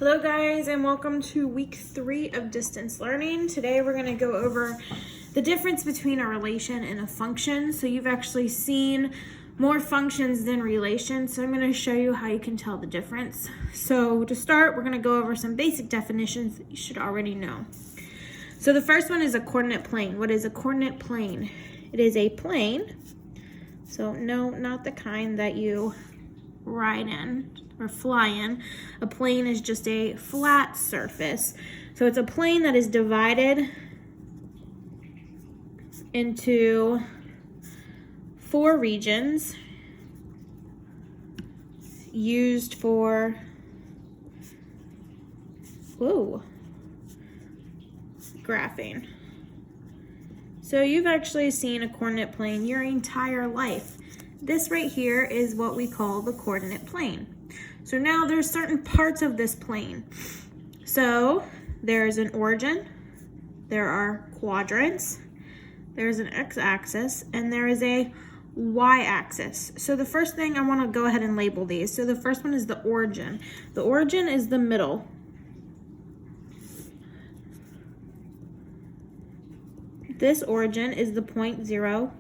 Hello guys, and welcome to week 3 of distance learning. Today we're going to go over the difference between a relation and a function. So you've actually seen more functions than relations, so I'm going to show you how you can tell the difference. So to start, we're going to go over some basic definitions that you should already know. So the first one is a coordinate plane. What is a coordinate plane? It is a plane, so no, not the kind that you ride in or fly in. A plane is just a flat surface. So it's a plane that is divided into 4 regions used for graphing. So you've actually seen a coordinate plane your entire life. This right here is what we call the coordinate plane. So now there's certain parts of this plane. So there's an origin, there are quadrants, there's an x-axis, and there is a y-axis. So the first thing, I want to go ahead and label these. So the first one is the origin. The origin is the middle. This origin is the point 0,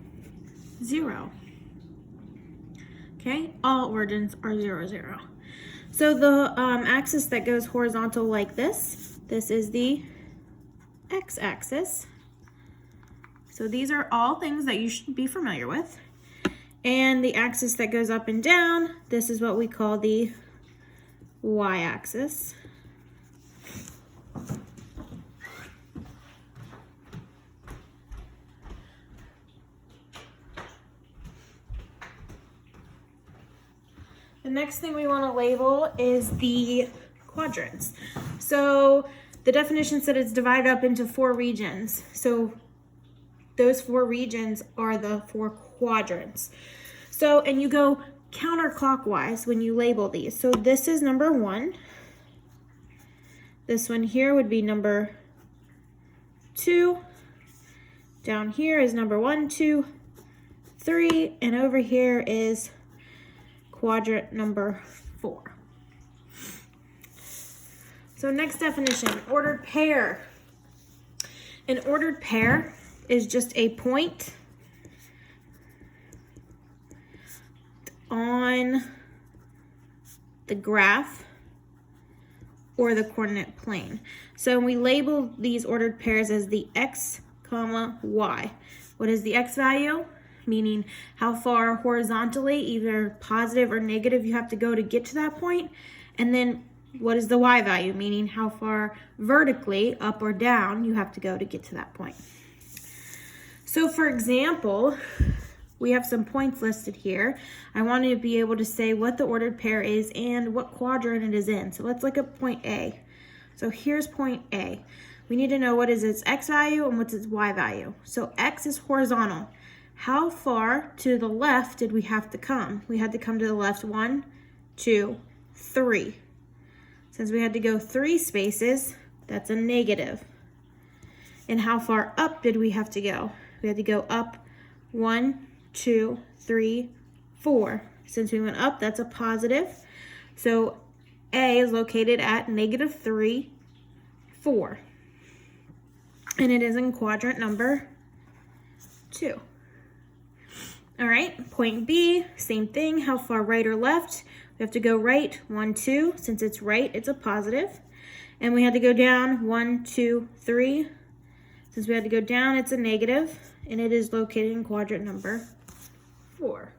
0. Okay, all origins are 0, 0. So the axis that goes horizontal like this is the x-axis. So these are all things that you should be familiar with. And the axis that goes up and down, this is what we call the y-axis. The next thing we want to label is the quadrants. So the definition said it's divided up into 4 regions. So those 4 regions are the 4 quadrants. So, and you go counterclockwise when you label these. So this is number 1. This one here would be number 2. Down here is number 1, 2, 3, and over here is quadrant number 4. So next definition, ordered pair. An ordered pair is just a point on the graph or the coordinate plane. So we label these ordered pairs as the x, comma, y. What is the x value? Meaning how far horizontally, either positive or negative, you have to go to get to that point. And then what is the y value? Meaning how far vertically, up or down, you have to go to get to that point. So for example, we have some points listed here. I want to be able to say what the ordered pair is and what quadrant it is in. So let's look at point A. So here's point A. We need to know what is its x value and what's its y value. So x is horizontal. How far to the left did we have to come? We had to come to the left 1, 2, 3. Since we had to go 3 spaces, that's a negative. And how far up did we have to go? We had to go up 1, 2, 3, 4. Since we went up, that's a positive. So A is located at negative 3, 4. And it is in quadrant number 2. All right, point B, same thing. How far right or left? We have to go right, 1, 2. Since it's right, it's a positive. And we had to go down, 1, 2, 3. Since we had to go down, it's a negative. And it is located in quadrant number 4.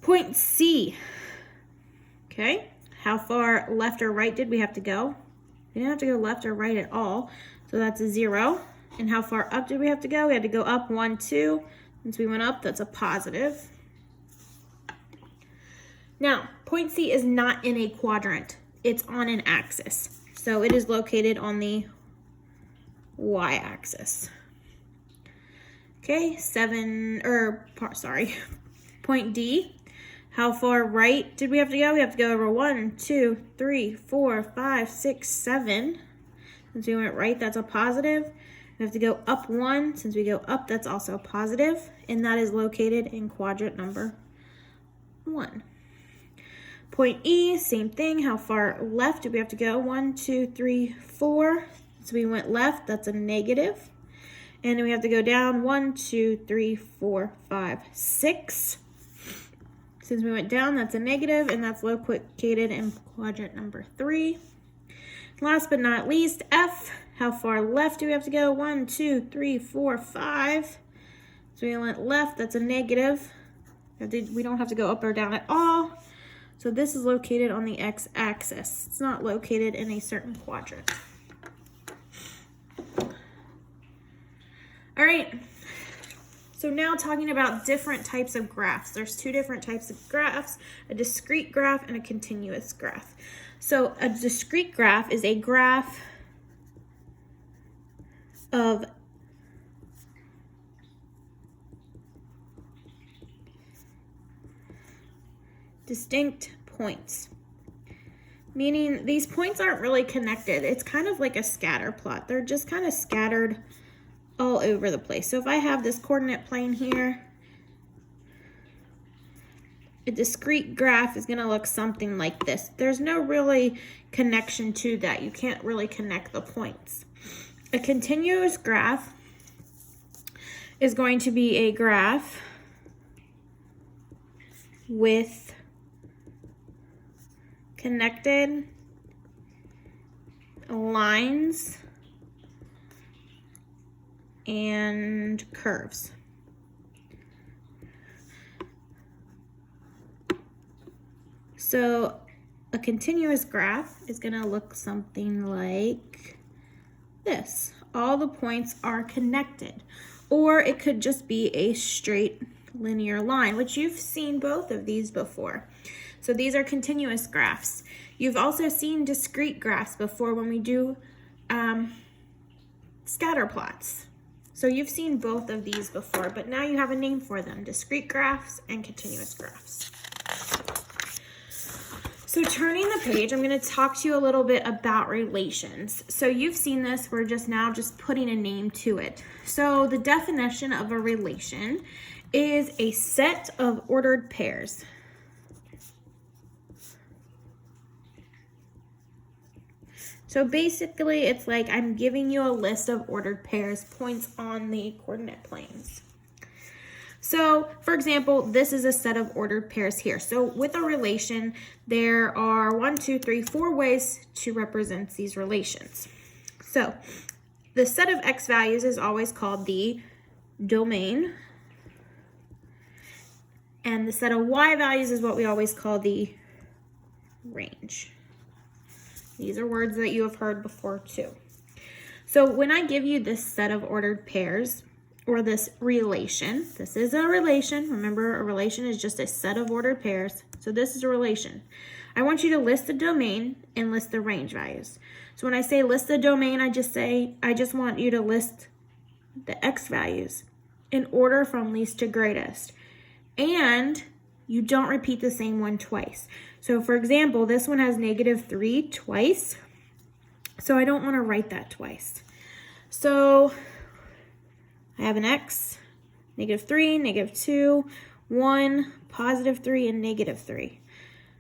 Point C. Okay, how far left or right did we have to go? We didn't have to go left or right at all. So that's a 0. And how far up did we have to go? We had to go up 1, 2. Since we went up, that's a positive. Now, point C is not in a quadrant. It's on an axis. So it is located on the y-axis. Okay, point D. How far right did we have to go? We have to go over 1, 2, 3, 4, 5, 6, 7. Since we went right, that's a positive. We have to go up 1. Since we go up, that's also positive, and that is located in quadrant number 1. Point E, same thing. How far left do we have to go? 1, 2, 3, 4. So we went left, that's a negative. And then we have to go down 1, 2, 3, 4, 5, 6. Since we went down, that's a negative, and that's located in quadrant number 3. Last but not least, F. How far left do we have to go? 1, 2, 3, 4, 5. So we went left, that's a negative. We don't have to go up or down at all. So this is located on the x-axis. It's not located in a certain quadrant. All right, so now talking about different types of graphs. There's two different types of graphs, a discrete graph and a continuous graph. So a discrete graph is a graph of distinct points, meaning these points aren't really connected. It's kind of like a scatter plot. They're just kind of scattered all over the place. So if I have this coordinate plane here, a discrete graph is going to look something like this. There's no really connection to that. You can't really connect the points. A continuous graph is going to be a graph with connected lines and curves. So a continuous graph is going to look something like this. All the points are connected, or it could just be a straight linear line, which you've seen both of these before. So these are continuous graphs. You've also seen discrete graphs before when we do scatter plots. So you've seen both of these before, but now you have a name for them, discrete graphs and continuous graphs. So turning the page, I'm going to talk to you a little bit about relations. So you've seen this, we're just putting a name to it. So the definition of a relation is a set of ordered pairs. So basically, it's like I'm giving you a list of ordered pairs, points on the coordinate planes. So, for example, this is a set of ordered pairs here. So with a relation, there are 1, 2, 3, 4 ways to represent these relations. So the set of x values is always called the domain. And the set of y values is what we always call the range. These are words that you have heard before too. So when I give you this set of ordered pairs, or this relation, this is a relation. Remember, a relation is just a set of ordered pairs. So this is a relation. I want you to list the domain and list the range values. So when I say list the domain, I just want you to list the x values in order from least to greatest. And you don't repeat the same one twice. So for example, this one has -3 twice. So I don't want to write that twice. So I have an x, -3, -2, 1, +3, and -3.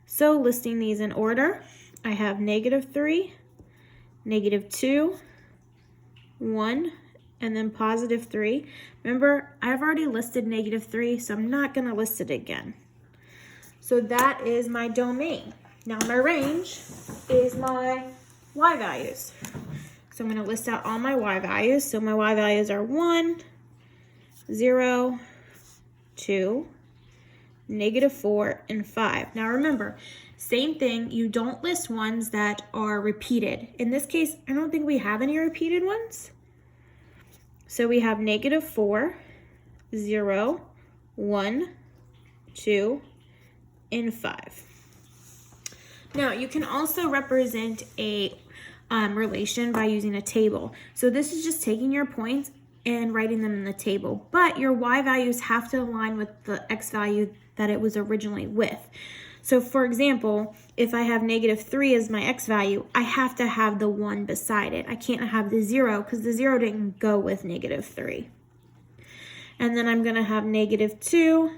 So listing these in order, I have -3, -2, 1, and then +3. Remember, I've already listed -3, so I'm not going to list it again. So that is my domain. Now my range is my y values. So I'm going to list out all my y values. So my y values are 1, 0, 2, -4, and 5. Now remember, same thing, you don't list ones that are repeated. In this case, I don't think we have any repeated ones. So we have -4, 0, 1, 2, and 5. Now you can also represent a relation by using a table. So this is just taking your points and writing them in the table, but your y values have to align with the x value that it was originally with. So for example, if I have -3 as my x value, I have to have the 1 beside it. I can't have the 0 because the 0 didn't go with -3. And then I'm going to have -2,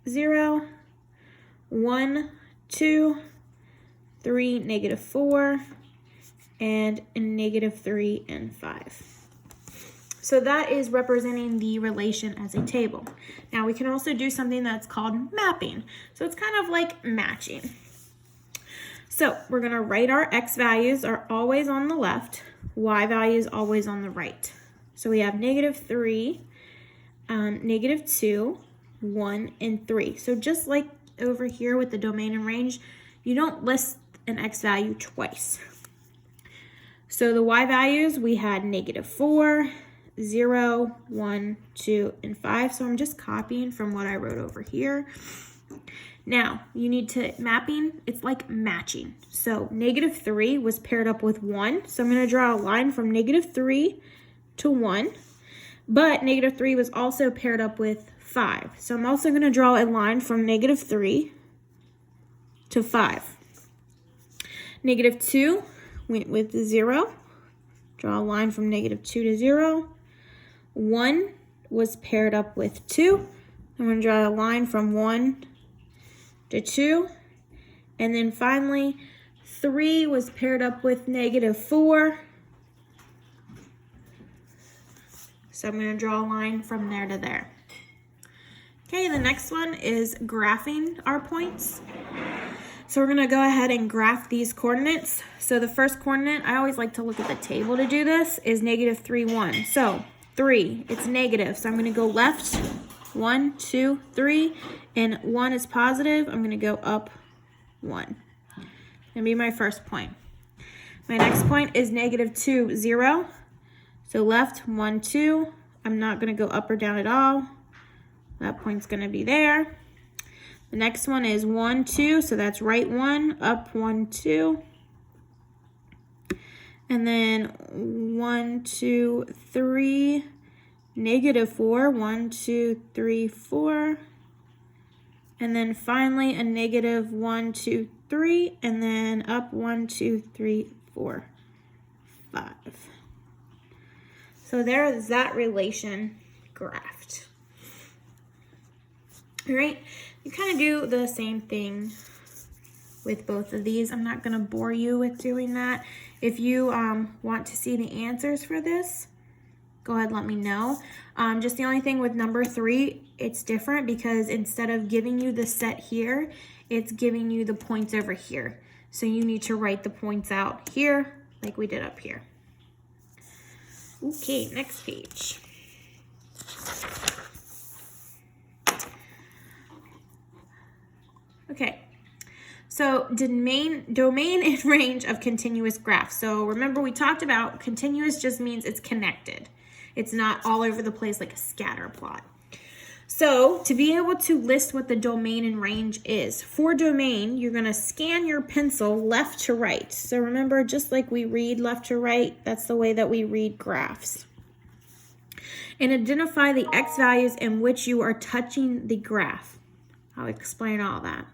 0, 1, 2, 3, -4, and -3 and 5. So that is representing the relation as a table. Now we can also do something that's called mapping. So it's kind of like matching. So we're gonna write our x values are always on the left, y values always on the right. So we have -3, -2, 1, and 3. So just like over here with the domain and range, you don't list an x value twice. So the y values, we had -4, 0, 1, 2, and 5. So I'm just copying from what I wrote over here. Now, you need to, mapping, it's like matching. So -3 was paired up with 1. So I'm going to draw a line from -3 to 1. But -3 was also paired up with 5. So I'm also going to draw a line from -3 to 5. -2 went with 0. Draw a line from -2 to 0. 1 was paired up with 2. I'm going to draw a line from 1 to 2. And then finally, 3 was paired up with -4. So I'm going to draw a line from there to there. Okay, the next one is graphing our points. So we're going to go ahead and graph these coordinates. So the first coordinate, I always like to look at the table to do this, is -3, 1. So 3, it's negative. So I'm going to go left, 1, 2, 3, and 1 is positive. I'm going to go up 1. That'll be my first point. My next point is -2, 0. So left, 1, 2. I'm not going to go up or down at all. That point's going to be there. The next one is 1, 2. So that's right 1, up 1, 2. And then 1, 2, 3, -4. 1, 2, 3, 4. And then finally a -1, 2, 3. And then up 1, 2, 3, 4, 5. So there is that relation graphed. All right, you kind of do the same thing with both of these. I'm not going to bore you with doing that. If you want to see the answers for this, go ahead and let me know. Just the only thing with number 3, it's different because instead of giving you the set here, it's giving you the points over here. So you need to write the points out here like we did up here. Okay, next page. Okay, so domain and range of continuous graphs. So remember we talked about continuous just means it's connected. It's not all over the place like a scatter plot. So to be able to list what the domain and range is, for domain, you're going to scan your pencil left to right. So remember, just like we read left to right, that's the way that we read graphs. And identify the x values in which you are touching the graph. I'll explain all that.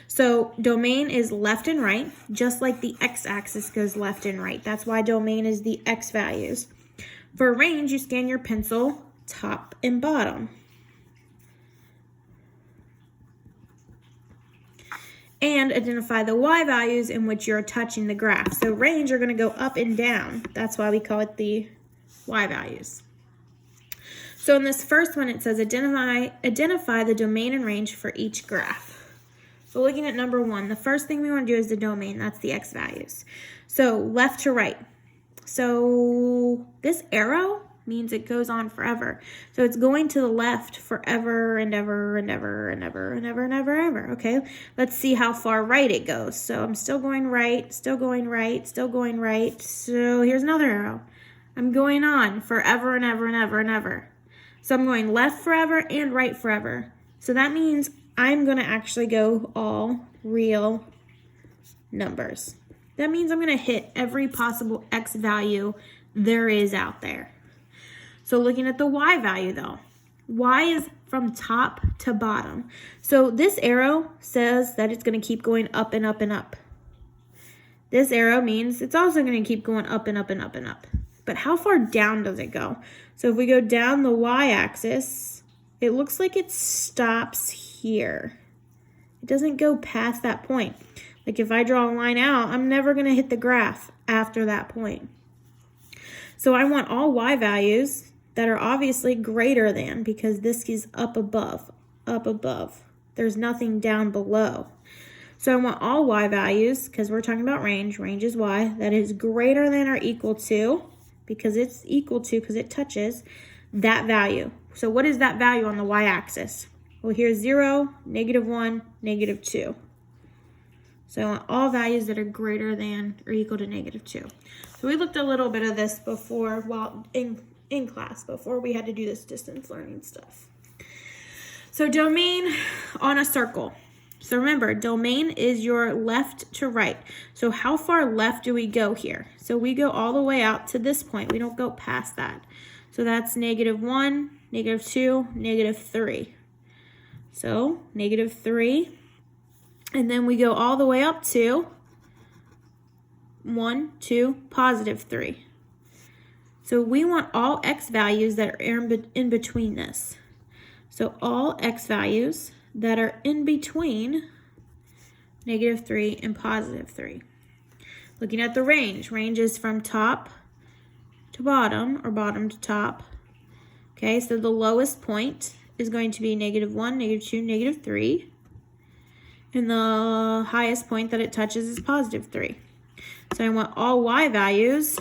So domain is left and right, just like the x-axis goes left and right. That's why domain is the x values. For range, you scan your pencil top and bottom. And identify the y values in which you're touching the graph. So range are going to go up and down. That's why we call it the y values. So in this first one, it says identify the domain and range for each graph. So looking at number 1, the first thing we want to do is the domain. That's the x values. So left to right. So this arrow means it goes on forever. So it's going to the left forever and ever and ever and ever and ever and ever and ever. Okay, let's see how far right it goes. So I'm still going right, still going right, still going right. So here's another arrow. I'm going on forever and ever and ever and ever. So I'm going left forever and right forever. So that means I'm going to actually go all real numbers. That means I'm going to hit every possible x value there is out there. So looking at the y value though, y is from top to bottom. So this arrow says that it's going to keep going up and up and up. This arrow means it's also going to keep going up and up and up and up. But how far down does it go? So if we go down the y-axis, it looks like it stops here. It doesn't go past that point. Like if I draw a line out, I'm never going to hit the graph after that point. So I want all y values that are obviously greater than, because this is up above, up above. There's nothing down below. So I want all y values, because we're talking about range is y, that is greater than or equal to, because it's equal to, because it touches that value. So what is that value on the y-axis? Well, here's 0, -1, -2. So I want all values that are greater than or equal to -2. So we looked a little bit of this before, while in class, before we had to do this distance learning stuff. So domain on a circle. So remember, domain is your left to right. So how far left do we go here? So we go all the way out to this point. We don't go past that. So that's -1, -2, -3. So -3. And then we go all the way up to 1, 2, +3. So we want all x values that are in between this. So all x values that are in between -3 and +3. Looking at the range. Range is from top to bottom, or bottom to top. Okay, so the lowest point is going to be -1, -2, -3. And the highest point that it touches is +3. So I want all y values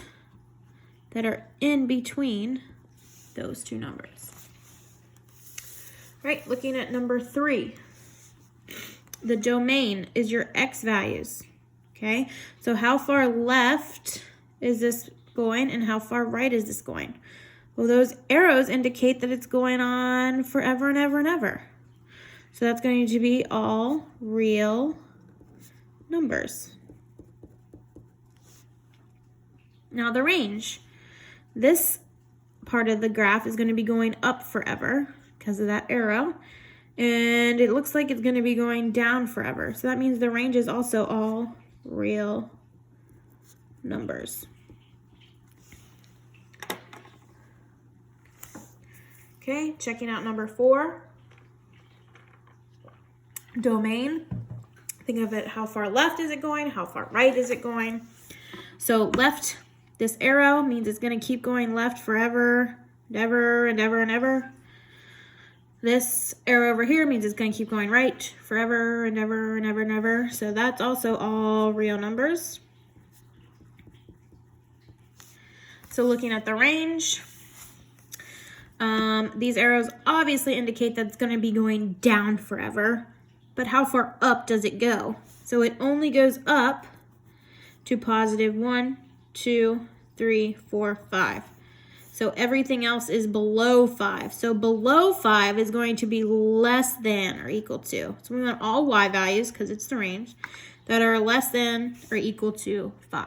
that are in between those two numbers. All right, looking at number 3. The domain is your x values. Okay, so how far left is this going and how far right is this going? Well, those arrows indicate that it's going on forever and ever and ever. So that's going to be all real numbers. Now the range. This part of the graph is going to be going up forever because of that arrow. And it looks like it's going to be going down forever. So that means the range is also all real numbers. Okay, checking out number 4. Domain. Think of it, how far left is it going? How far right is it going? So left, this arrow means it's going to keep going left forever, and ever, and ever, and ever. This arrow over here means it's going to keep going right forever, and ever, and ever, and ever. So that's also all real numbers. So looking at the range, these arrows obviously indicate that it's going to be going down forever. But how far up does it go? So it only goes up to +1, 2, 3, 4, 5. So everything else is below 5. So below 5 is going to be less than or equal to. So we want all y values, because it's the range, that are less than or equal to 5.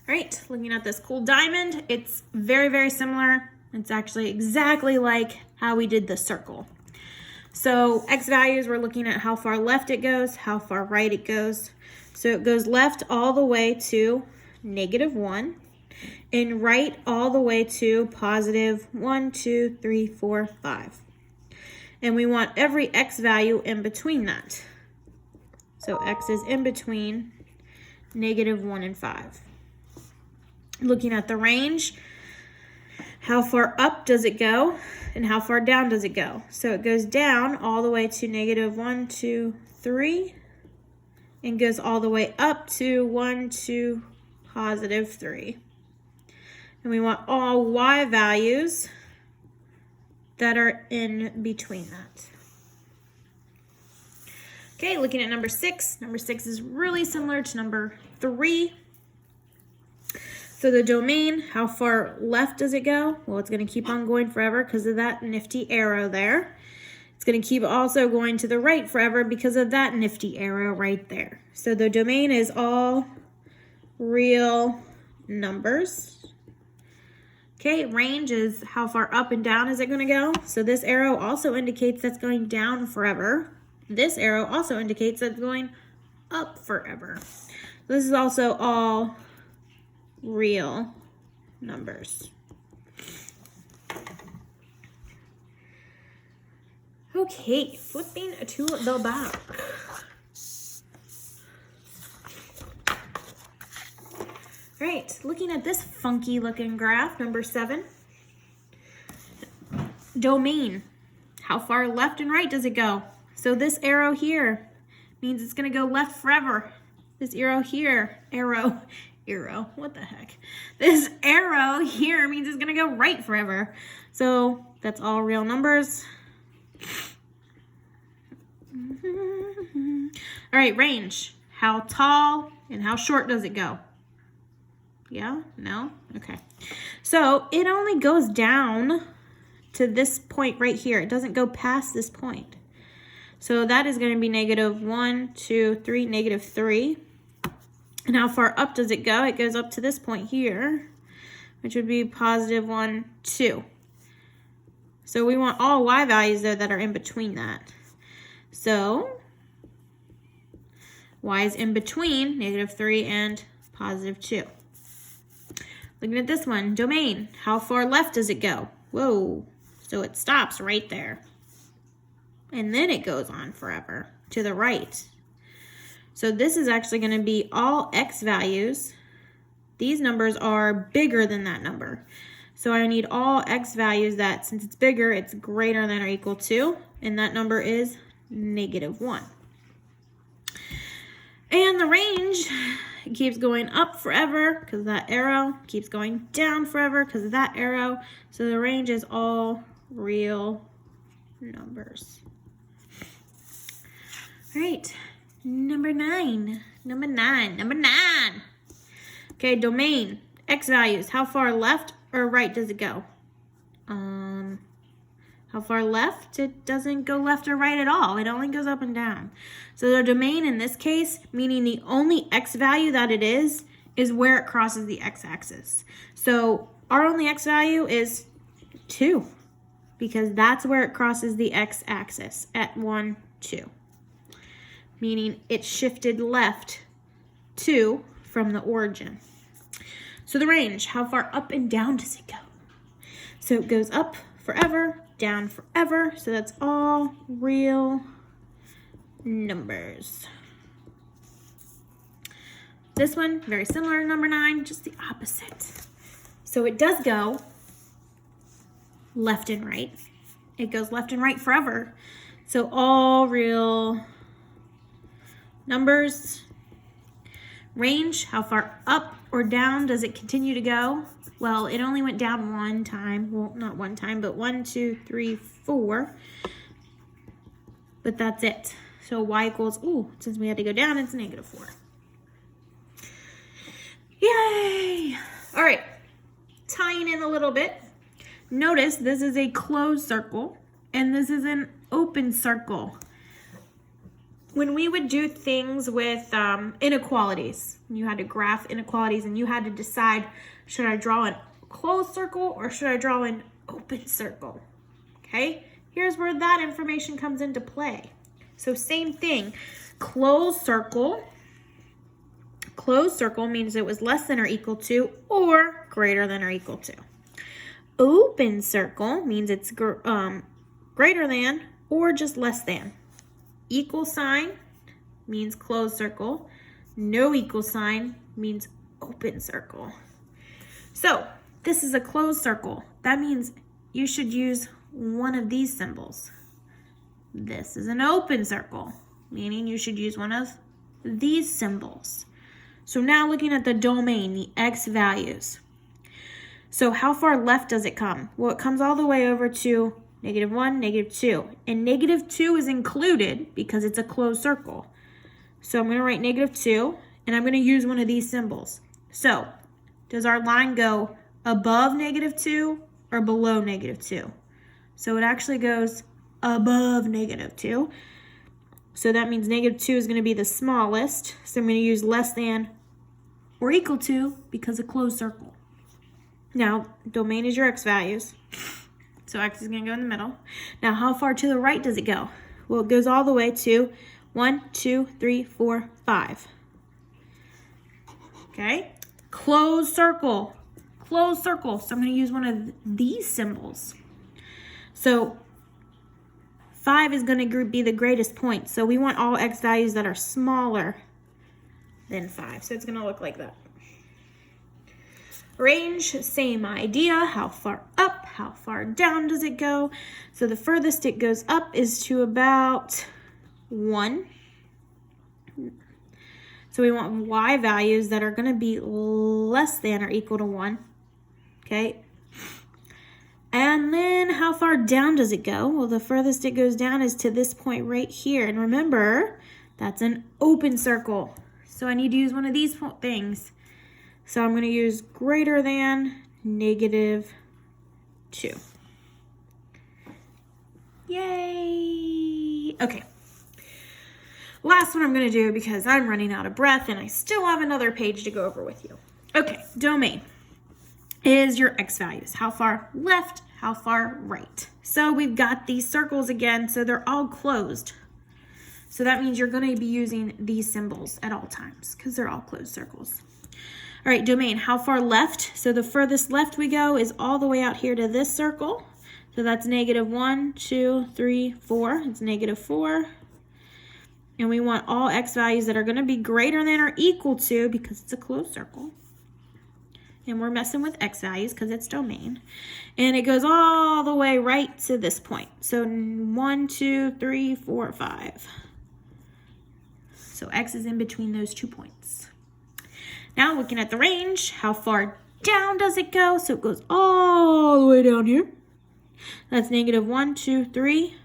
All right, looking at this cool diamond, it's very, very similar. It's actually exactly like how we did the circle. So x values, we're looking at how far left it goes, how far right it goes. So it goes left all the way to -1 and right all the way to +1, 2, 3, 4, 5. And we want every x value in between that. So x is in between -1 and 5. Looking at the range, how far up does it go and how far down does it go? So it goes down all the way to -1, 2, 3, and goes all the way up to 1, 2, +3. And we want all y values that are in between that. Okay, looking at number 6. Number 6 is really similar to number 3. So the domain, how far left does it go? Well, it's going to keep on going forever because of that nifty arrow there. It's going to keep also going to the right forever because of that nifty arrow right there. So the domain is all real numbers. Okay, range is how far up and down is it going to go? So this arrow also indicates that's going down forever. This arrow also indicates that's going up forever. This is also all real numbers. Okay, flipping to the back. All right, looking at this funky looking graph, number 7. Domain. How far left and right does it go? So this arrow here means it's going to go left forever. This arrow here, arrow, what the heck? This arrow here means it's going to go right forever. So that's all real numbers. All right, range. How tall and how short does it go? Yeah? No? Okay. So it only goes down to this point right here. It doesn't go past this point. So that is going to be -1, 2, 3, -3. And how far up does it go? It goes up to this point here, which would be +1, 2. So we want all y values though that are in between that. So y is in between -3 and +2. Looking at this one, domain. How far left does it go? Whoa. So it stops right there. And then it goes on forever to the right. So this is actually going to be all x values. These numbers are bigger than that number. So I need all x values that, since it's bigger, it's greater than or equal to. And that number is -1. And the range keeps going up forever because of that arrow. Keeps going down forever because of that arrow. So the range is all real numbers. All right, number 9. Okay, domain, x values. How far left or right does it go? How far left? It doesn't go left or right at all. It only goes up and down. So the domain in this case, meaning the only x value that it is where it crosses the x-axis. So our only x value is 2 because that's where it crosses the x-axis at 1, 2. Meaning it shifted left 2 from the origin. So the range, how far up and down does it go? So it goes up forever, down forever. So that's all real numbers. This one, very similar to number 9, just the opposite. So it does go left and right. It goes left and right forever. So all real numbers. Range, how far up or down does it continue to go? Well, it only went down one time. Well, not one time, but 1, 2, 3, 4. But that's it. So y equals, since we had to go down, it's -4. Yay! All right, tying in a little bit. Notice this is a closed circle, and this is an open circle. When we would do things with inequalities, you had to graph inequalities and you had to decide, should I draw a closed circle or should I draw an open circle? Okay, here's where that information comes into play. So same thing, closed circle means it was less than or equal to or greater than or equal to. Open circle means it's greater than or just less than. Equal sign means closed circle. No equal sign means open circle. So this is a closed circle. That means you should use one of these symbols. This is an open circle, meaning you should use one of these symbols. So now looking at the domain, the x values. So how far left does it come? Well, it comes all the way over to -1, -2. And -2 is included because it's a closed circle. So I'm going to write -2, and I'm going to use one of these symbols. So does our line go above -2 or below -2? So it actually goes above -2. So that means -2 is going to be the smallest. So I'm going to use less than or equal to because a closed circle. Now, domain is your x values. So x is going to go in the middle. Now, how far to the right does it go? Well, it goes all the way to 1, 2, 3, 4, 5. Okay? Closed circle. Closed circle. So I'm going to use one of these symbols. So 5 is going to be the greatest point. So we want all x values that are smaller than 5. So it's going to look like that. Range, same idea. How far up, how far down does it go? So the furthest it goes up is to about 1. So we want y values that are going to be less than or equal to 1. Okay. And then how far down does it go? Well, the furthest it goes down is to this point right here. And remember, that's an open circle. So I need to use one of these things. So I'm going to use greater than -2. Yay! Okay. Last one I'm going to do because I'm running out of breath and I still have another page to go over with you. Okay, domain is your x values. How far left, how far right. So we've got these circles again, so they're all closed. So that means you're going to be using these symbols at all times because they're all closed circles. All right, domain, how far left? So the furthest left we go is all the way out here to this circle. So that's -1, 2, 3, 4. It's -4. And we want all x values that are going to be greater than or equal to, because it's a closed circle. And we're messing with x values because it's domain. And it goes all the way right to this point. So 1, 2, 3, 4, 5. So x is in between those 2 points. Now looking at the range, how far down does it go? So it goes all the way down here. That's -1, 2, 3.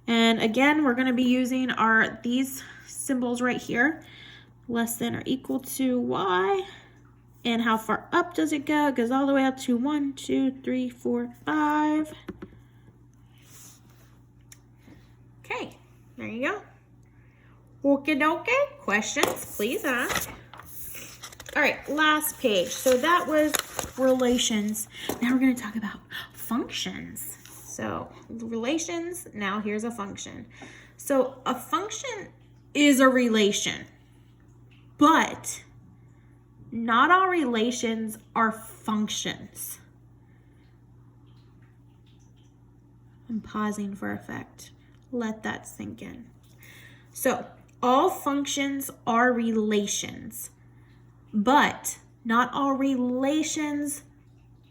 And again, we're going to be using these symbols right here. Less than or equal to y. And how far up does it go? It goes all the way up to 1, 2, 3, 4, 5. Okay, there you go. Okie dokie. Questions, please ask. All right, last page. So that was relations. Now we're going to talk about functions. So relations, now here's a function. So a function is a relation, but not all relations are functions. I'm pausing for effect. Let that sink in. So all functions are relations, but not all relations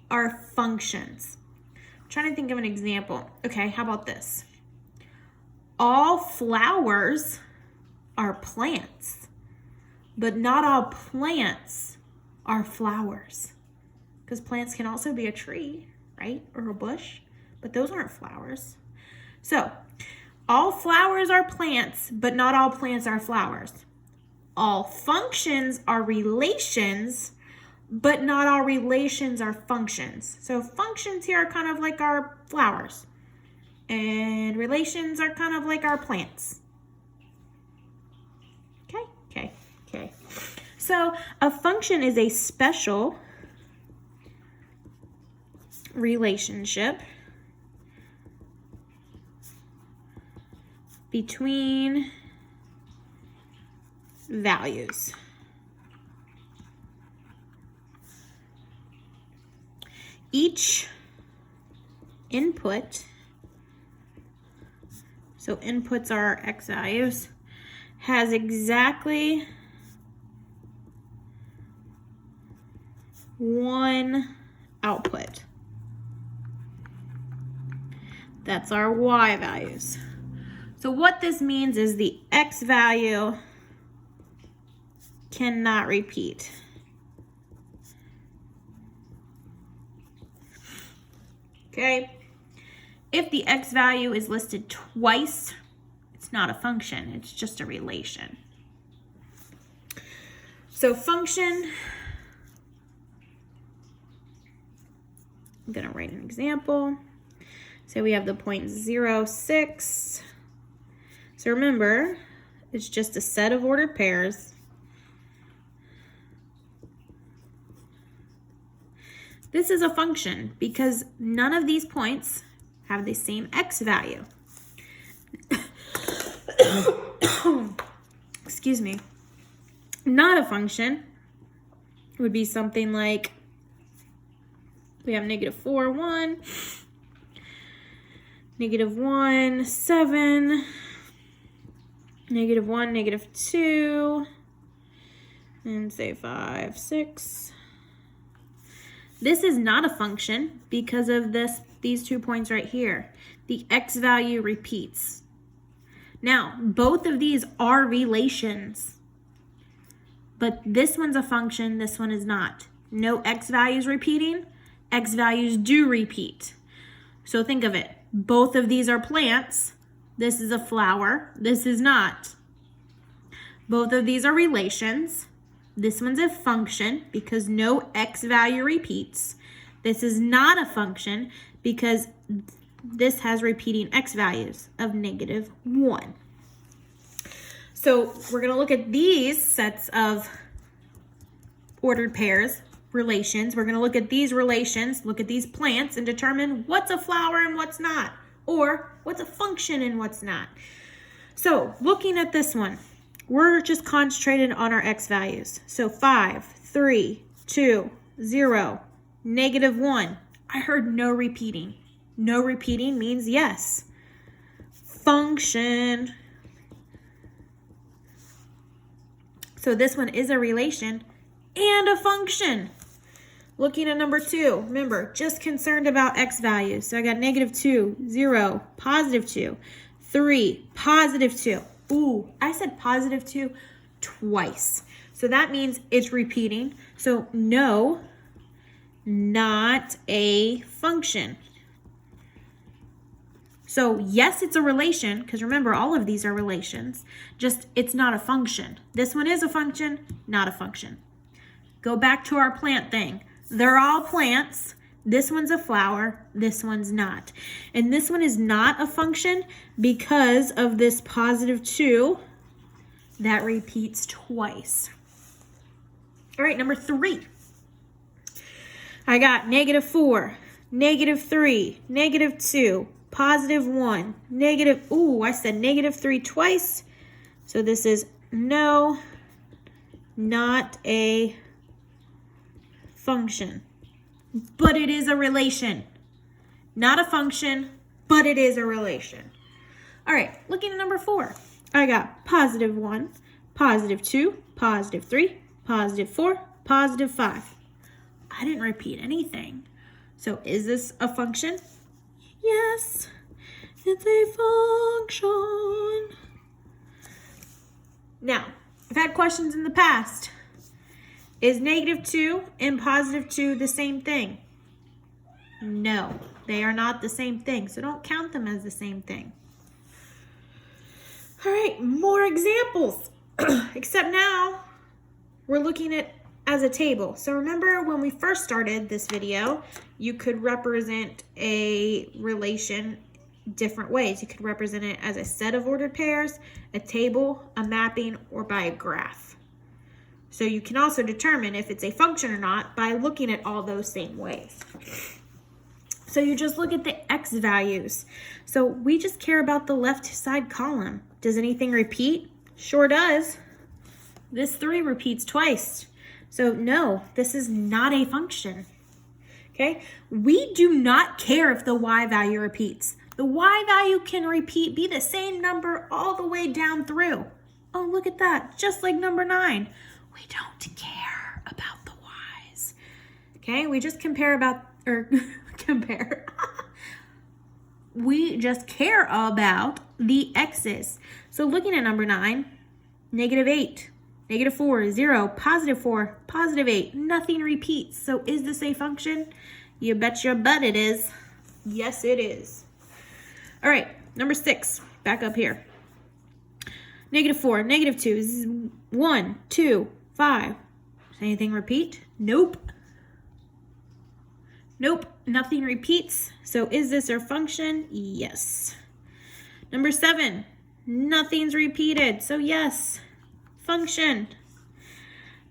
are functions. I'm trying to think of an example. Okay, how about this? All flowers are plants, but not all plants are flowers. Because plants can also be a tree, right? Or a bush, but those aren't flowers. So, all flowers are plants, but not all plants are flowers. All functions are relations, but not all relations are functions. So functions here are kind of like our flowers, and relations are kind of like our plants. Okay. So a function is a special relationship between values. Each input, so inputs are x values, has exactly one output. That's our y values. So what this means is the x value cannot repeat. Okay? If the x value is listed twice, it's not a function, it's just a relation. So function, I'm going to write an example. So we have the point 0, 6. So remember, it's just a set of ordered pairs. This is a function because none of these points have the same x value. Excuse me. Not a function would be something like, we have -4, 1. -1, 7, -1, -2, and say 5, 6. This is not a function because of these 2 points right here. The x value repeats. Now, both of these are relations, but this one's a function, this one is not. No x values repeating, x values do repeat. So think of it. Both of these are plants. This is a flower. This is not. Both of these are relations. This one's a function because no x value repeats. This is not a function because this has repeating x values of -1. So we're going to look at these sets of ordered pairs, relations. We're going to look at these relations, look at these plants, and determine what's a flower and what's not, or what's a function and what's not. So looking at this one, we're just concentrated on our x values. So 5, 3, 2, 0, -1. I heard no repeating. No repeating means yes. Function. So this one is a relation and a function. Looking at number 2, remember, just concerned about x values. So I got -2, 0, +2, 3, +2. Ooh, I said +2 twice. So that means it's repeating. So no, not a function. So yes, it's a relation, because remember, all of these are relations, just it's not a function. This one is a function, not a function. Go back to our plant thing. They're all plants. This one's a flower, this one's not. And this one is not a function because of this +2 that repeats twice. All right, number 3. I got -4, -3, -2, +1, I said -3 twice. So this is no, not a function. But it is a relation. Not a function, but it is a relation. All right, looking at number 4. I got +1, +2, +3, +4, +5. I didn't repeat anything. So is this a function? Yes, it's a function. Now, I've had questions in the past. Is -2 and +2 the same thing? No, they are not the same thing, so don't count them as the same thing. All right, more examples. Except now, we're looking at as a table. So remember when we first started this video, you could represent a relation different ways. You could represent it as a set of ordered pairs, a table, a mapping, or by a graph. So you can also determine if it's a function or not by looking at all those same ways. So you just look at the x values. So we just care about the left side column. Does anything repeat? Sure does. This 3 repeats twice. So no, this is not a function. Okay? We do not care if the y value repeats. The y value can repeat, be the same number all the way down through. Oh, look at that. Just like number 9. We don't care about the y's. Okay? We just we just care about the x's. So looking at number 9, -8, -4, 0, +4, +8. Nothing repeats. So is this a function? You bet your butt it is. Yes, it is. All right, number 6. Back up here. -4, -2, 1, 2, 5. Does anything repeat? Nope. Nope, nothing repeats. So is this our function? Yes. Number 7, nothing's repeated. So yes, function.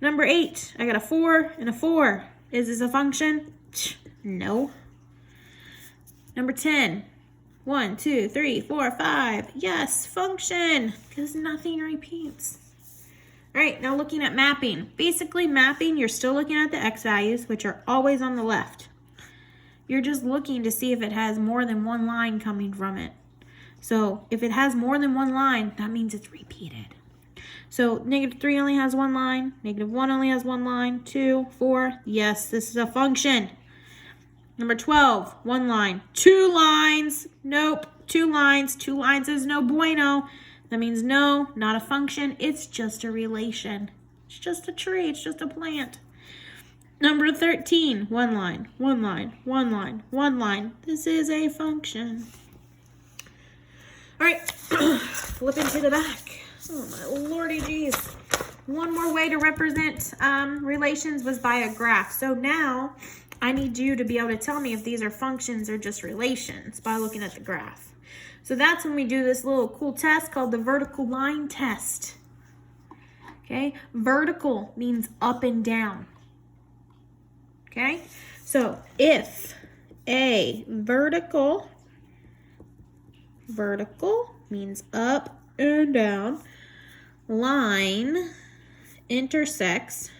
Number 8, I got a 4 and a 4. Is this a function? No. Number 10, 1, 2, 3, 4, 5. Yes, function, because nothing repeats. All right, now looking at mapping. Basically, mapping, you're still looking at the x values, which are always on the left. You're just looking to see if it has more than one line coming from it. So if it has more than one line, that means it's repeated. So -3 only has one line, -1 only has one line, 2, 4, yes, this is a function. Number 12, one line, 2 lines, nope, 2 lines, 2 lines is no bueno. That means no, not a function, it's just a relation. It's just a tree, it's just a plant. Number 13, one line, one line, one line, one line. This is a function. All right, flipping to the back. Oh my lordy geez. One more way to represent relations was by a graph. So now I need you to be able to tell me if these are functions or just relations by looking at the graph. So that's when we do this little cool test called the vertical line test. Okay, vertical means up and down. Okay, so if a vertical means up and down, line intersects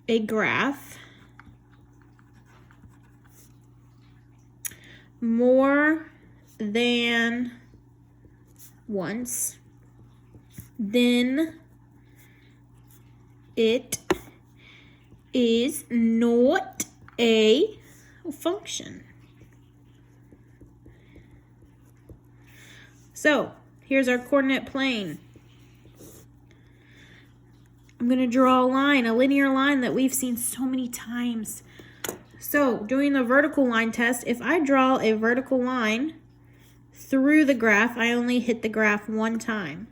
a graph more than once, then it is not a function. So here's our coordinate plane. I'm going to draw a line, a linear line that we've seen so many times. So doing the vertical line test, if I draw a vertical line through the graph, I only hit the graph one time.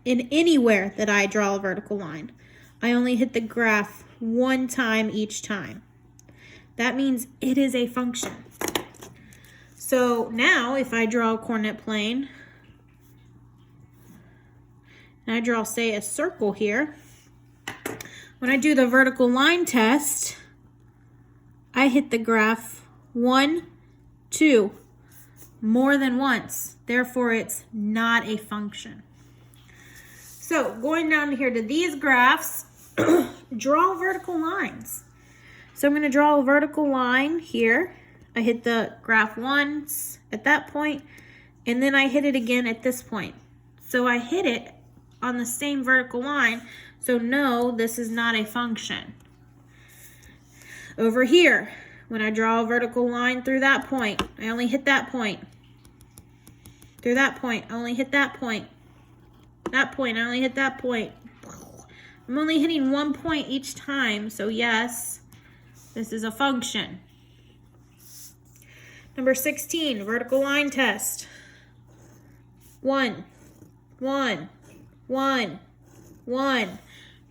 In anywhere that I draw a vertical line, I only hit the graph one time each time. That means it is a function. So now if I draw a coordinate plane, and I draw, say, a circle here, when I do the vertical line test, I hit the graph 1, 2, more than once. Therefore, it's not a function. So going down here to these graphs, draw vertical lines. So I'm going to draw a vertical line here. I hit the graph once at that point, and then I hit it again at this point. So I hit it on the same vertical line. So no, this is not a function. Over here, when I draw a vertical line through that point, I only hit that point. Through that point, I only hit that point. That point, I only hit that point. I'm only hitting one point each time, so yes, this is a function. Number 16, vertical line test. 1, 1, 1, 1.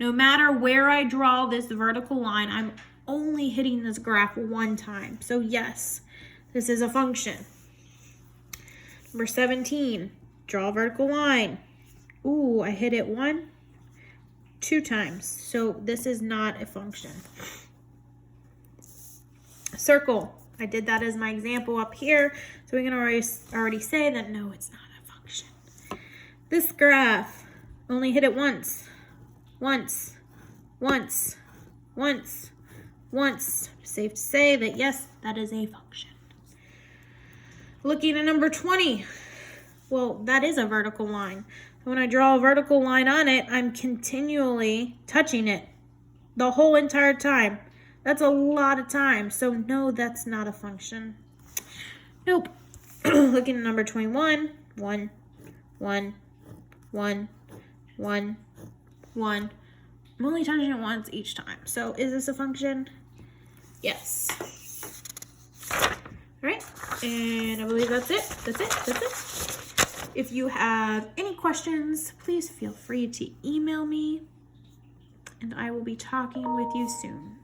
No matter where I draw this vertical line, I'm only hitting this graph one time. So yes, this is a function. Number 17, draw a vertical line. Ooh, I hit it 1, 2 times. So this is not a function. Circle. I did that as my example up here. So we can already say that no, it's not a function. This graph, only hit it once. Once, once, once, once. Safe to say that yes, that is a function. Looking at number 20. Well, that is a vertical line. When I draw a vertical line on it, I'm continually touching it the whole entire time. That's a lot of time. So no, that's not a function. Nope. Looking at number 21. 1, 1, 1, 1, 1. I'm only touching it once each time. So is this a function? Yes. All right. And I believe that's it. That's it. That's it. If you have any questions, please feel free to email me, and I will be talking with you soon.